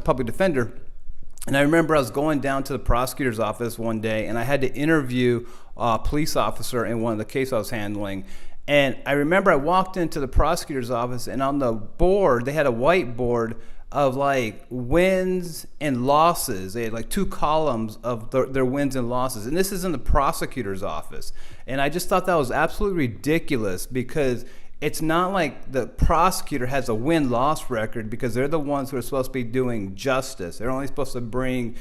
public defender. And I remember I was going down to the prosecutor's office one day, and I had to interview a police officer in one of the cases I was handling. And I remember I walked into the prosecutor's office, and on the board, they had a whiteboard of like wins and losses. They had like 2 columns of their wins and losses. And this is in the prosecutor's office. And I just thought that was absolutely ridiculous, because it's not like the prosecutor has a win-loss record, because they're the ones who are supposed to be doing justice. They're only supposed to bring,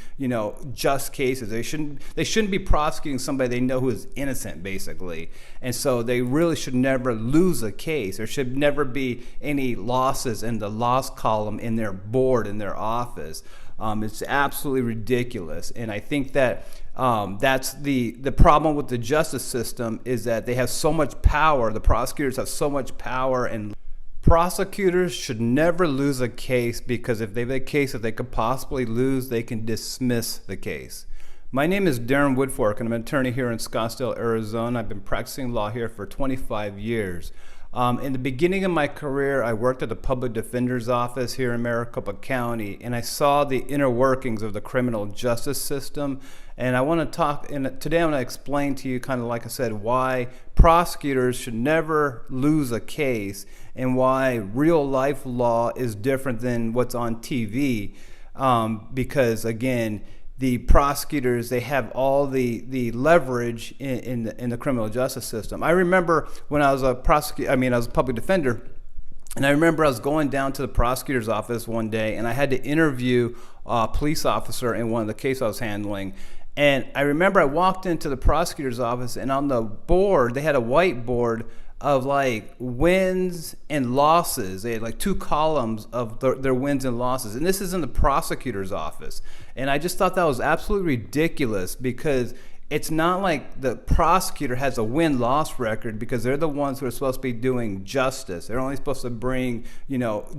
just cases. They shouldn't be prosecuting somebody they know who is innocent, basically. And so they really should never lose a case. There should never be any losses in the loss column in their board, in their office. It's absolutely ridiculous. And I think that that's the problem with the justice system, is that they have so much power. The prosecutors have so much power, and prosecutors should never lose a case, because if they have a case that they could possibly lose, they can dismiss the case. My name is Derron Woodfork, and I'm an attorney here in Scottsdale, Arizona. I've been practicing law here for 25 years. In the beginning of my career, I worked at the public defender's office here in Maricopa County, and I saw the inner workings of the criminal justice system. And I want to talk, and today I'm going to explain to you, kind of like I said, why prosecutors should never lose a case, and why real life law is different than what's on TV. Because again, the prosecutors, they have all the leverage in the criminal justice system. I remember when I was a public defender, and I remember I was going down to the prosecutor's office one day, and I had to interview a police officer in one of the cases I was handling. And I remember I walked into the prosecutor's office, and on the board, they had a whiteboard of like wins and losses. They had like 2 columns of their wins and losses. And this is in the prosecutor's office. And I just thought that was absolutely ridiculous, because it's not like the prosecutor has a win-loss record, because they're the ones who are supposed to be doing justice. They're only supposed to bring,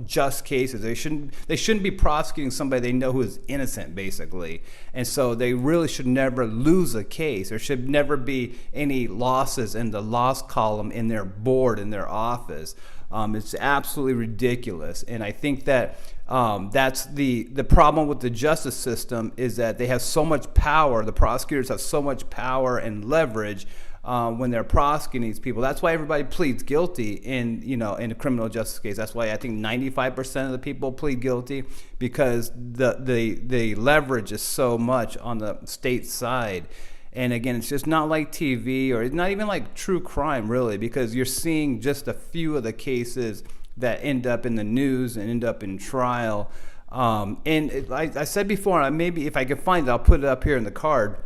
just cases. They shouldn't be prosecuting somebody they know who is innocent, basically. And so they really should never lose a case. There should never be any losses in the loss column in their board, in their office. It's absolutely ridiculous. And I think that that's the problem with the justice system, is that they have so much power. The prosecutors have so much power and leverage when they're prosecuting these people. That's why everybody pleads guilty in a criminal justice case. That's why I think 95% of the people plead guilty, because the leverage is so much on the state side. And again, it's just not like TV, or it's not even like true crime, really, because you're seeing just a few of the cases that end up in the news and end up in trial. I said before, maybe if I can find it, I'll put it up here in the card,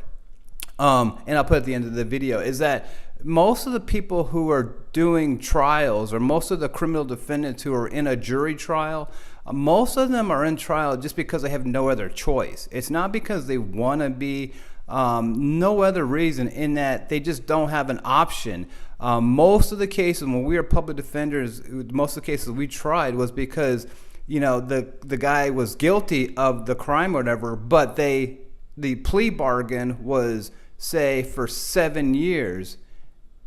and I'll put it at the end of the video, is that most of the people who are doing trials, or most of the criminal defendants who are in a jury trial, most of them are in trial just because they have no other choice. It's not because they want to be. No other reason, in that they just don't have an option. Most of the cases when we were public defenders, most of the cases we tried was because, the guy was guilty of the crime or whatever, but the plea bargain was, say, for 7 years.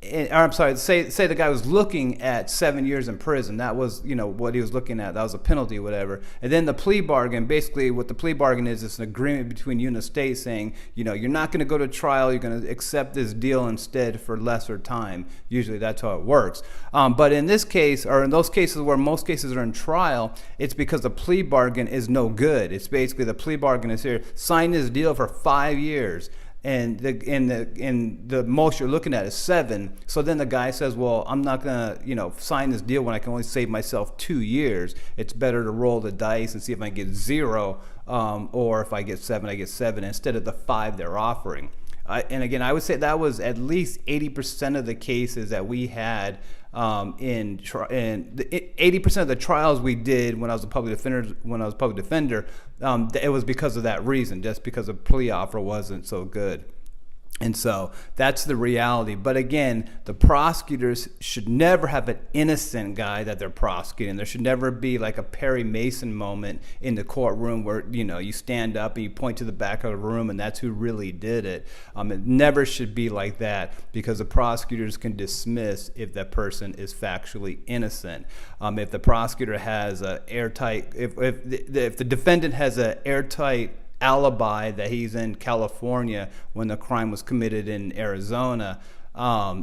Say the guy was looking at 7 years in prison. That was, what he was looking at. That was a penalty, whatever. And then the plea bargain, basically what the plea bargain is, it's an agreement between you and the state saying, you're not going to go to trial. You're going to accept this deal instead for lesser time. Usually that's how it works. But in this case, or in those cases where most cases are in trial, it's because the plea bargain is no good. It's basically the plea bargain is here. Sign this deal for 5 years. And the most you're looking at is 7. So then the guy says, well, I'm not gonna sign this deal when I can only save myself 2 years. It's better to roll the dice and see if I get 0, or if I get 7, I get 7 instead of the 5 they're offering. And again, I would say that was at least 80% of the cases that we had, and 80% of the trials we did when I was a public defender, it was because of that reason, just because the plea offer wasn't so good. And so that's the reality. But again, the prosecutors should never have an innocent guy that they're prosecuting. There should never be like a Perry Mason moment in the courtroom where, you know, you stand up and you point to the back of the room and that's who really did it. It never should be like that, because the prosecutors can dismiss if that person is factually innocent. If the prosecutor has a airtight, if the defendant has an airtight alibi that he's in California when the crime was committed in Arizona,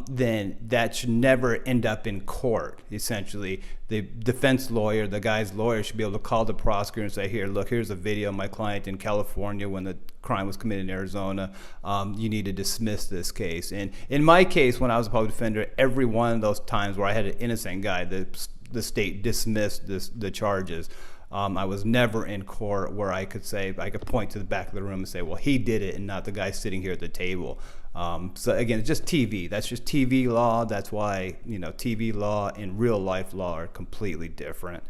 then that should never end up in court. Essentially, the defense lawyer, the guy's lawyer, should be able to call the prosecutor and say, here, look, here's a video of my client in California when the crime was committed in Arizona. You need to dismiss this case. And in my case, when I was a public defender, every one of those times where I had an innocent guy, the state dismissed the charges. I was never in court where I could point to the back of the room and say, well, he did it and not the guy sitting here at the table. So again, it's just TV. That's just TV law. That's why, you know, TV law and real life law are completely different.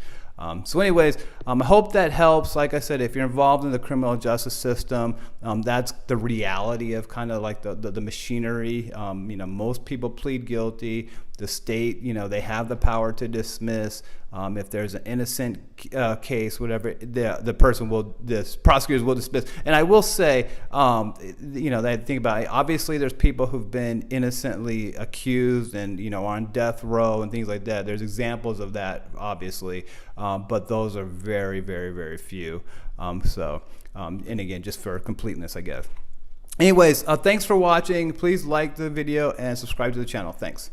So anyways, I hope that helps. Like I said, if you're involved in the criminal justice system, that's the reality of kind of like the machinery. You know, most people plead guilty. The state, you know, they have the power to dismiss. If there's an innocent case, whatever, the prosecutors will dismiss. And I will say, you know, that think about it, obviously there's people who've been innocently accused and, you know, on death row and things like that. There's examples of that, obviously, but those are very, very, very few. And again, just for completeness, I guess. Anyways, thanks for watching. Please like the video and subscribe to the channel. Thanks.